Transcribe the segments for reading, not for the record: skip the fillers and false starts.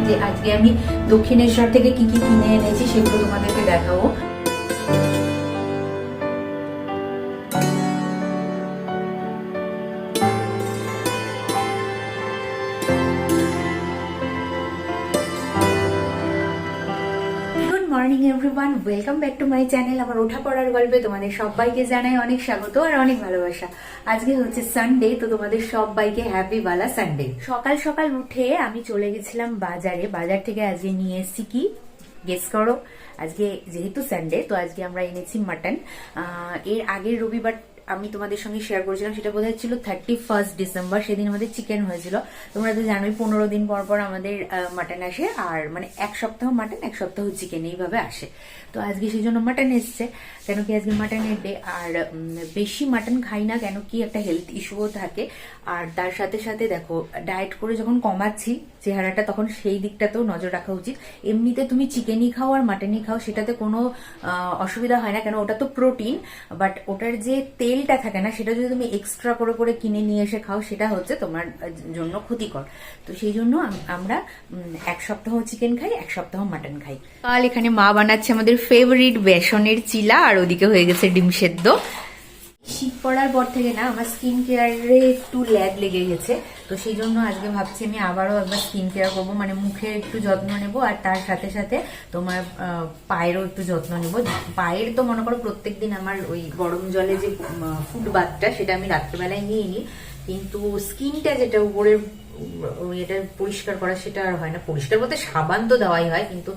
যে আজকে আমি দক্ষিণেশ্বর থেকে কি কি কিনে এনেছি সেগুলো তোমাদেরকে দেখাবো। Morning everyone, welcome back to my channel. আমার ওঠা পড়ার গল্পে তোমাদের সবাইকে জানাই অনেক স্বাগত আর অনেক ভালোবাসা। আজকে হচ্ছে সানডে, তো তোমাদের সবাইকে হ্যাপি বালা সানডে। সকাল সকাল উঠে আমি চলে গেছিলাম বাজারে। বাজার থেকে আজকে নিয়ে এসেছি কি গেস করো? আজকে যেহেতু সানডে তো আজকে আমরা এনেছি মাটন। এর আগের রবিবার আমি তোমাদের সঙ্গে শেয়ার করেছিলাম, সেটা বোধহয় ছিল 31 ডিসেম্বর। সেদিন আমাদের চিকেন হয়েছিল। তোমরা তো জানোই 15 দিন পর পর আমাদের মাটন আসে, আর মানে এক সপ্তাহ মাটন এক সপ্তাহ চিকেন এইভাবে আসে। তো আজকে সেই জন্য মাটন এসছে, কেন কি আজকে মাটনের ডে। আর বেশি মাটন খাই না, কেন কি একটা হেলথ ইস্যুও থাকে। আর তার সাথে সাথে দেখো, ডায়েট করে যখন কমাচ্ছি চেহারাটা, তখন সেই দিকটাতেও নজর রাখা উচিত। এমনিতে তুমি চিকেনই খাও আর মাটনই খাও, সেটাতে কোনো অসুবিধা হয় না, কেন ওটা তো প্রোটিন। বাট ওটার যে তেলটা থাকে না, সেটা যদি তুমি এক্সট্রা করে করে কিনে নিয়ে এসে খাও, সেটা হচ্ছে তোমার জন্য ক্ষতিকর। তো সেই জন্য আমরা এক সপ্তাহ চিকেন খাই, এক সপ্তাহ মাটন খাই। কাল এখানে মা বানাচ্ছে আমাদের ফেভারিট বেসনের চিলা, আর ওদিকে হয়ে গেছে ডিম সেদ্ধ। শীত পড়ার পর থেকে না আমার স্কিন কেয়ারে একটু ল্যাগ লেগে গেছে, তো সেই জন্য আজকে ভাবছি আমি আবারও একবার স্কিন কেয়ার করবো, মানে মুখের একটু যত্ন নেব, আর তার সাথে সাথে তোমার পায়েরও একটু যত্ন নেব। পায়ের তো মনে করো প্রত্যেকদিন আমার ওই গরম জলে যে ফুড বাথটা, সেটা আমি রাত্রেবেলায় নিয়ে নিই, কিন্তু স্কিনটা যেটা উপরের এটা পরিষ্কার করা, সেটা আর হয় না। পরিষ্কার বলতে সাবান তো দেওয়াই হয়, কিন্তু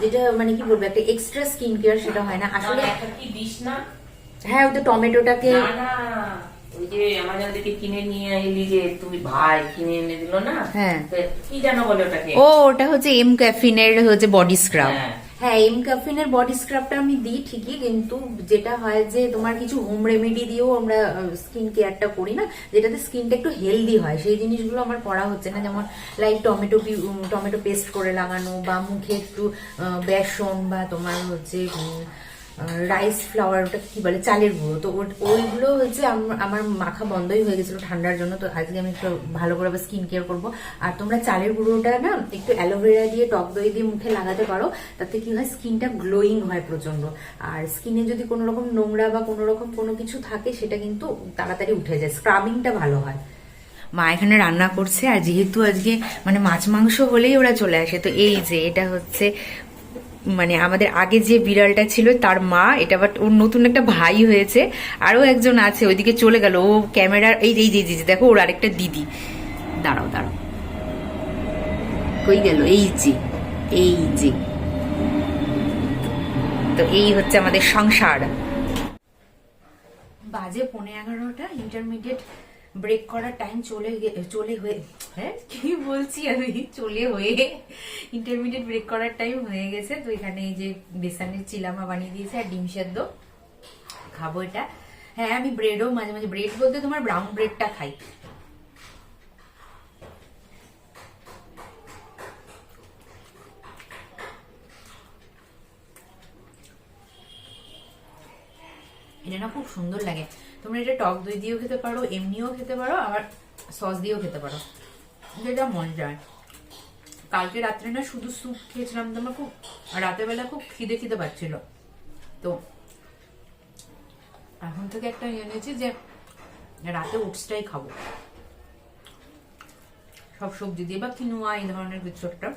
যেটা মানে কি বলবো একটা এক্সট্রা স্কিন কেয়ার, সেটা হয় না আসলে। হ্যাঁ, ওই তো টমেটোটাকে ওই যে আমাদের থেকে কিনে নিয়ে এলি, যে তুমি ভাই কিনে এনে দিল না, হ্যাঁ কি জানো বলে ওটাকে? ওটা হচ্ছে এম ক্যাফিনের হচ্ছে বডি স্ক্রাব। হ্যাঁ। হ্যাঁ, এম ক্যাফিনের বডি স্ক্রাবটা আমি দিই ঠিকই, কিন্তু যেটা হয় যে তোমার কিছু হোম রেমেডি দিয়েও আমরা স্কিন কেয়ারটা করি না, যেটাতে স্কিনটা একটু হেলদি হয়, সেই জিনিসগুলো আমার করা হচ্ছে না। যেমন লাইক টমেটো পেস্ট করে লাগানো, বা মুখে একটু বেসন, বা তোমার হচ্ছে রাইস ফ্লাওয়ার, ওটা কি বলে, চালের গুঁড়ো, তো ওইগুলো হচ্ছে আমার মাখা বন্ধই হয়ে গেছিল ঠান্ডার জন্য। তো আজকে আমি একটু ভালো করে স্কিন কেয়ার করবো। আর তোমরা চালের গুঁড়োটা না একটু অ্যালোভেরা দিয়ে, টক দই দিয়ে মুখে লাগাতে পারো, তাতে কি হয় স্কিনটা গ্লোয়িং হয় প্রচন্ড। আর স্কিনে যদি কোনো রকম নোংরা বা কোনো রকম কোনো কিছু থাকে, সেটা কিন্তু তাড়াতাড়ি উঠে যায়, স্ক্রাবিংটা ভালো হয়। মা এখানে রান্না করছে, আর যেহেতু আজকে মানে মাছ মাংস হলেই ওরা চলে আসে, তো এই যে এটা হচ্ছে মানে আমাদের আগে যে বিড়ালটা ছিল তার মা, এটা বাট ওর নতুন একটা ভাই হয়েছে, আরো একজন আছে ওইদিকে চলে গেল। ও ক্যামেরার এই এই যে দেখো, ওর আরেকটা দিদি। দাঁড়াও দাঁড়াও, কই গেল? এই যে এই যে, তো এই হচ্ছে আমাদের সংসার। বাজে 11:15, ইন্টারমিডিয়েট ব্রেক করার টাইম চলে হয়ে, হ্যাঁ কি বলছি আমি, ইন্টারমিডিয়েট ব্রেক করার টাইম হয়ে গেছে। তো এখানে এই যে বেসনের চিলামা বানিয়ে দিয়েছে, আর ডিম সেদ্ধ খাবো এটা। হ্যাঁ, আমি ব্রেডও মাঝে মাঝে, ব্রেড বলতে তোমার ব্রাউন ব্রেডটা খাই। এটা না খুব সুন্দর লাগে। তোমরা এটা টক দই দিয়েও খেতে পারো, এমনিও খেতে পারো, আবার সস দিয়েও খেতে পারো, যেটা মজা হয়। কালকে রাত্রে না শুধু স্যুপ খেয়েছিলাম, তো আমার খুব রাতের বেলা খুব খিদে পাচ্ছিল, তো এখন থেকে একটা নিয়েছি যে রাতে ওটসটাই খাবো, সব সবজি দিয়ে, বা কিনোয়া এই ধরনের কিছু একটা।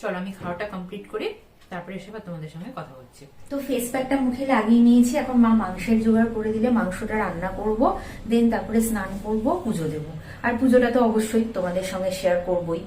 চলো আমি খাওয়াটা কমপ্লিট করি, তারপরে এসে তোমাদের সঙ্গে কথা হচ্ছে। তো ফেস প্যাকটা মুখে লাগিয়ে নিয়েছি, এখন মা মাংসের জোগাড় করে দিলে মাংসটা রান্না করব, দেন তারপরে স্নান করব, পুজো দেব। আর পুজোটা তো অবশ্যই তোমাদের সঙ্গে শেয়ার করবই।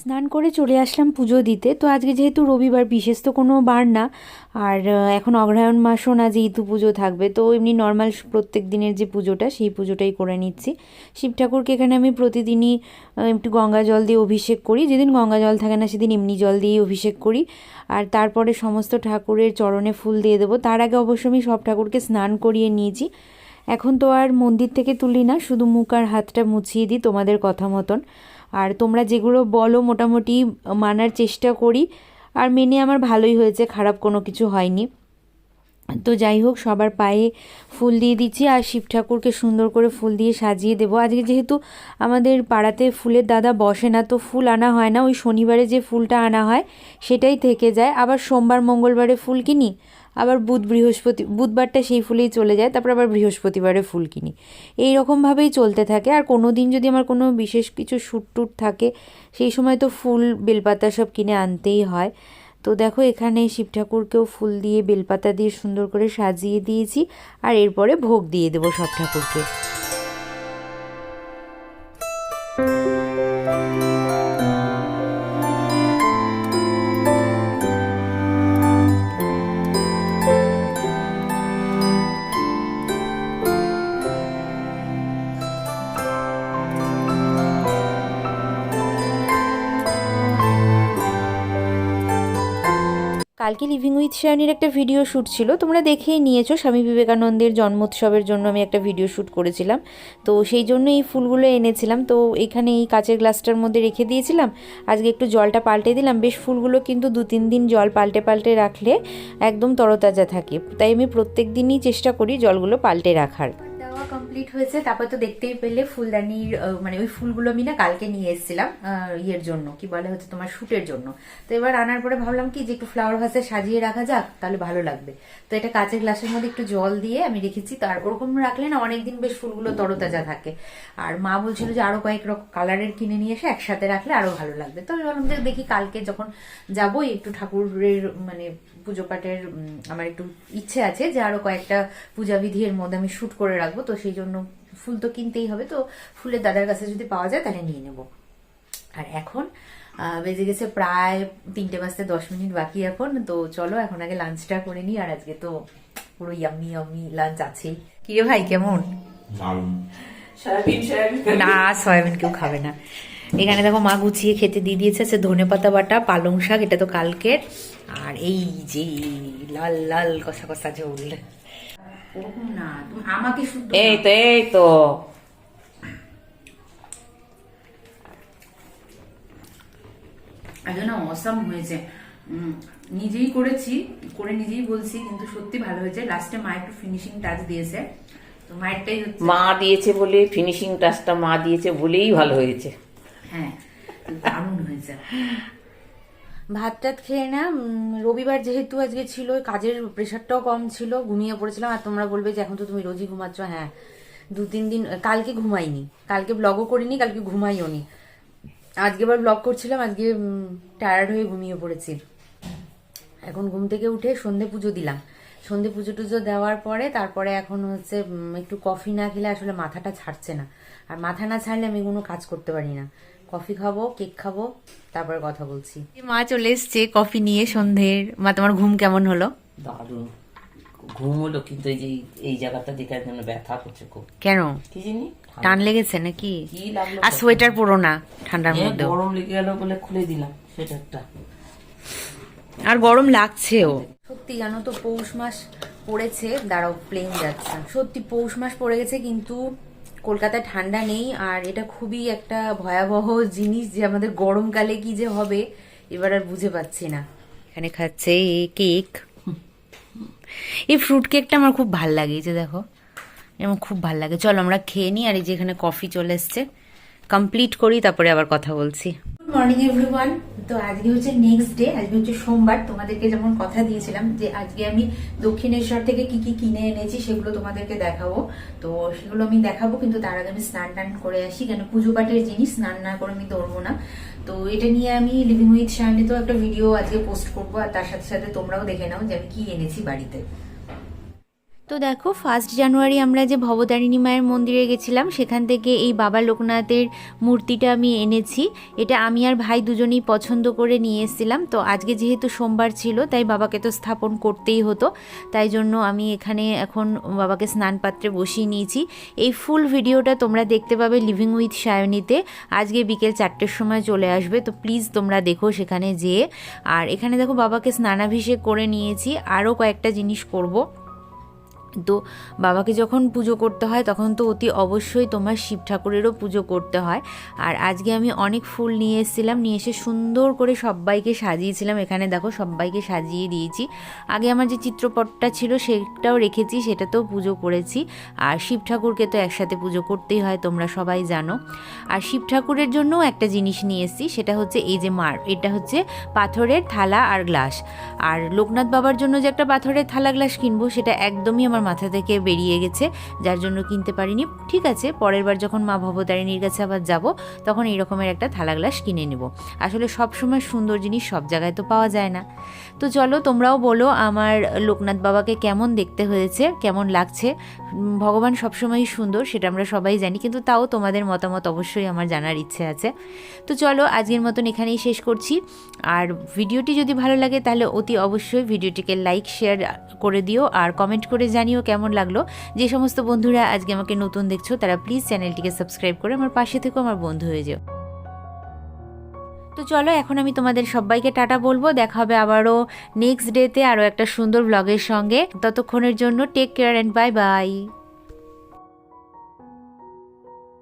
স্নান করে চলে আসলাম পুজো দিতে। তো আজকে যেহেতু রবিবার, বিশেষ তো কোনো বার না, আর এখন অগ্রহায়ণ মাসও না যে ইতু পুজো থাকবে, তো এমনি নর্মাল প্রত্যেক দিনের যে পুজোটা সেই পুজোটাই করে নিচ্ছি। শিব ঠাকুরকে এখানে আমি প্রতিদিনই একটু গঙ্গা জল দিয়ে অভিষেক করি, যেদিন গঙ্গা জল থাকে না সেদিন এমনি জল দিয়েই অভিষেক করি। আর তারপরে সমস্ত ঠাকুরের চরণে ফুল দিয়ে দেবো। তার আগে অবশ্য আমি সব ঠাকুরকে স্নান করিয়ে নিয়েছি। এখন তো আর মন্দির থেকে তুলি না, শুধু মুখ আর হাতটা মুছিয়ে দিই তোমাদের কথা মতন। আর তোমরা যেগুলো বলো মোটামুটি মানার চেষ্টা করি, আর মেনে আমার ভালোই হয়েছে, খারাপ কোনো কিছু হয়নি। তো যাই হোক, সবার পায়ে ফুল দিয়ে দিচ্ছি আর শিব ঠাকুরকে সুন্দর করে ফুল দিয়ে সাজিয়ে দেবো। আজকে যেহেতু আমাদের পাড়াতে ফুলের দাদা বসে না, তো ফুল আনা হয় না, ওই শনিবারে যে ফুলটা আনা হয় সেটাই থেকে যায়। আবার সোমবার মঙ্গলবারে ফুল কিনি, আবার বুধবারটা সেই ফুলেই চলে যায়, তারপর আবার বৃহস্পতিবারে ফুল কিনি। এই রকমভাবেই চলতে থাকে। আর কোনো দিন যদি আমার কোনো বিশেষ কিছু শ্যুট টুট থাকে, সেই সময় তো ফুল বেলপাতা সব কিনে আনতেই হয়। তো দেখো, এখানে শিব ঠাকুরকেও ফুল দিয়ে বেলপাতা দিয়ে সুন্দর করে সাজিয়ে দিয়েছি, আর এরপরে ভোগ দিয়ে দেবো সব ঠাকুরকে। কালকে লিভিং উইথ শায়নির একটা ভিডিও শ্যুট ছিল, তোমরা দেখেই নিয়েছো। স্বামী বিবেকানন্দের জন্মোৎসবের জন্য আমি একটা ভিডিও শ্যুট করেছিলাম, তো সেই জন্য এই ফুলগুলো এনেছিলাম। তো এখানে এই কাচের গ্লাসটার মধ্যে রেখে দিয়েছিলাম, আজকে একটু জলটা পাল্টে দিলাম। বেশ ফুলগুলো কিন্তু 2-3 দিন জল পাল্টে পাল্টে রাখলে একদম তরতাজা থাকে, তাই আমি প্রত্যেক দিনই চেষ্টা করি জলগুলো পাল্টে রাখার। কমপ্লিট হয়েছে। তারপর তো দেখতেই পেলে ফুলদানির মানে ওই ফুলগুলো আমি না কালকে নিয়ে এসেছিলাম ইয়ের জন্য, কি বলে হচ্ছে তোমার শুটের জন্য। তো এবার আনার পরে ভাবলাম কি যে একটু ফ্লাওয়ার ভাসে সাজিয়ে রাখা যাক, তাহলে ভালো লাগবে। তো এটা কাঁচের গ্লাসের মধ্যে একটু জল দিয়ে আমি রেখেছি। তো আর ওরকম রাখলে না অনেকদিন বেশ ফুলগুলো তরতাজা থাকে। আর মা বলছিল যে আরো কয়েক রকম কালারের কিনে নিয়ে এসে একসাথে রাখলে আরো ভালো লাগবে। তো আমি ভাবলাম যে দেখি কালকে যখন যাবো একটু ঠাকুরের মানে পুজো পাঠের আমার একটু ইচ্ছে আছে যে আরো কয়েকটা পূজাবিধি এর মধ্যে আমি শুট করে রাখবো। তো সেই জন্য ফুল তো কিনতেই হবে, তো ফুলের দাদার কাছে যদি পাওয়া যায় তাহলে নিয়ে নেব। আর এখন বেজে গেছে প্রায় 3টে বাজতে 10 মিনিট বাকি এখন। তো চলো এখন আগে লাঞ্চটা করে নিই। আর আজকে তো পুরো ইয়াম্মি ইয়াম্মি লাঞ্চ আছেই। কি রে ভাই, কেমন? না, সয়াবিন কেউ খাবে না। এখানে দেখো মা গুছিয়ে খেতে দিয়ে দিয়েছে, আছে ধনেপাতা বাটা, পালং শাক, এটা তো কালকের, আর এই যে লাল লাল কষা কষা ঝোল। ওরকম না, তুমি আমাকে শুদ্ধ এই তো আগে না অসাম হয়েছে। নিজেই করেছি, করে নিজেই বলছি, কিন্তু সত্যি ভালো হয়েছে। লাস্টে মা একটু ফিনিশিং টাচ দিয়েছে, তো মায়েরটাই হচ্ছে মা দিয়েছে বলে, ফিনিশিং টাচটা মা দিয়েছে বলেই ভালো হয়েছে। হ্যাঁ, দারুণ হয়েছে। ভাত টাত খেয়ে না, রবিবার যেহেতু আজকে ছিল, কাজের প্রেশারটাও কম ছিল, ঘুমিয়ে পড়েছিলাম। আর তোমরা বলবে যে এখন তো তুমি রোজই ঘুমাচ্ছ। হ্যাঁ, 2-3 দিন কালকে ঘুমাইনি, কালকে ব্লগও করিনি, কালকে ঘুমাইও নি। আজকে আবার ব্লগ করছিলাম, আজকে টায়ার্ড হয়ে ঘুমিয়ে পড়েছি। এখন ঘুম থেকে উঠে সন্ধে পুজো দিলাম। সন্ধে পুজো টুজো দেওয়ার পরে তারপরে এখন হচ্ছে একটু কফি না খেলে আসলে মাথাটা ছাড়ছে না। আর মাথা না ছাড়লে আমি কোনো কাজ করতে পারি না। কফি খাবো, কেক খাবো, তারপরে কথা বলছি। মা চলে এসছে কফি নিয়ে সন্ধ্যের। মা, তোমার ঘুম কেমন হলো? দারুণ ঘুম হলো, কিন্তু এই যে এই জায়গাটা দেখার জন্য ব্যথা করছে খুব। কেন? কি জানি টান লেগেছে নাকি? কি লাগলো? আর সোয়েটার পরো না ঠান্ডার মধ্যে, গরম লেগে গেল বলে খুলে দিলাম সোয়েটারটা। আর গরম লাগছেও সত্যি। জানো তো পৌষ মাস পড়েছে, দাঁড়াও প্লেন যাচ্ছে, সত্যি পৌষ মাস পড়ে গেছে, কিন্তু কলকাতায় ঠান্ডা নেই। আর এটা খুবই একটা ভয়াবহ জিনিস যে আমাদের গরমকালে কি যে হবে এবার আর বুঝে পাচ্ছি না। এখানে খাচ্ছে কেক, এই ফ্রুট কেকটা আমার খুব ভাল লাগে। এই যে দেখো, আমার খুব ভাল লাগে। চলো আমরা খেয়ে নিই। আর এই যে এখানে কফি চলে এসছে, কমপ্লিট করি, তারপরে আবার কথা বলছি। Good morning everyone. তো আজকে হচ্ছে নেক্সট ডে, আজকে হচ্ছে সোমবার। তোমাদেরকে যেমন কথা দিয়েছিলাম যে আজকে আমি দক্ষিণেশ্বর থেকে কি কি কিনে এনেছি সেগুলো তোমাদেরকে দেখাবো। তো সেগুলো আমি দেখাবো, কিন্তু তার আগে আমি স্নান টান করে আসি, কেন পুজো পাঠের জিনিস স্নান না করে আমি দৌড়বো না। তো এটা নিয়ে আমি লিভিং উইথ শায়নিতেও একটা ভিডিও আজকে পোস্ট করবো, আর তার সাথে সাথে তোমরাও দেখে নাও যে আমি কি এনেছি বাড়িতে। তো দেখো 1 জানুয়ারি আমরা যে ভবতারিণী মায়ের মন্দিরে গেছিলাম, সেখান থেকে এই বাবা লোকনাথের মূর্তিটা আমি এনেছি। এটা আমি আর ভাই দুজনেই পছন্দ করে নিয়ে এসেছিলাম। তো আজকে যেহেতু সোমবার ছিল, তাই বাবাকে তো স্থাপন করতেই হতো, তাই জন্য আমি এখানে এখন বাবাকে স্নান পাত্রে বসিয়ে নিয়েছি। এই ফুল ভিডিওটা তোমরা দেখতে পাবে লিভিং উইথ সায়নীতে, আজকে বিকেল 4টের সময় চলে আসবে। তো প্লিজ তোমরা দেখো সেখানে যেয়ে। আর এখানে দেখো বাবাকে স্নানাভিষেক করে নিয়েছি, আরও কয়েকটা জিনিস করব। তো বাবাকে যখন পুজো করতে হয় তখন তো অতি অবশ্যই তোমার শিব ঠাকুরেরও পুজো করতে হয়। আর আজকে আমি অনেক ফুল নিয়ে এসেছিলাম, নিয়ে এসে সুন্দর করে সবাইকে সাজিয়েছিলাম। এখানে দেখো সবাইকে সাজিয়ে দিয়েছি। আগে আমার যে চিত্রপটটা ছিল সেটাও রেখেছি, সেটাতেও পুজো করেছি। আর শিব ঠাকুরকে তো একসাথে পুজো করতেই হয়, তোমরা সবাই জানো। আর শিব ঠাকুরের জন্যও একটা জিনিস নিয়ে এসেছি, সেটা হচ্ছে এই যে মার, এটা হচ্ছে পাথরের থালা আর গ্লাস। আর লোকনাথ বাবার জন্য যে একটা পাথরের থালা গ্লাস কিনবো, সেটা একদমই আমার মাথা থেকে বেরিয়ে গেছে, যার জন্য কিনতে পারিনি। ঠিক আছে, পরের বার যখন মা ভবতারিণীর কাছে আবার যাব, তখন এই রকমের একটা থালা গ্লাস কিনে নেব। আসলে সব সময় সুন্দর জিনিস সব জায়গায় তো পাওয়া যায় না। তো চলো তোমরাও বলো আমার লোকনাথ বাবাকে কেমন দেখতে হয়েছে, কেমন লাগছে। ভগবান সবসময়ই সুন্দর, সেটা আমরা সবাই জানি, কিন্তু তাও তোমাদের মতামত অবশ্যই আমার জানার ইচ্ছে আছে। তো চলো আজকের মতন এখানেই শেষ করছি। আর ভিডিওটি যদি ভালো লাগে তাহলে অতি অবশ্যই ভিডিওটিকে লাইক শেয়ার করে দিও, আর কমেন্ট করে জানিও কেমন লাগলো। যে সমস্ত বন্ধুরা আজকে আমাকে নতুন দেখছো, তারা প্লিজ চ্যানেলটিকে সাবস্ক্রাইব করে আমার পাশে থেকেও আমার বন্ধু হয়ে যাও। তো চলো এখন আমি তোমাদের সবাইকে টাটা বলবো, দেখা হবে আবারও নেক্সট ডেতে আরও একটা সুন্দর ব্লগের সঙ্গে। ততক্ষণের জন্য take care and bye by.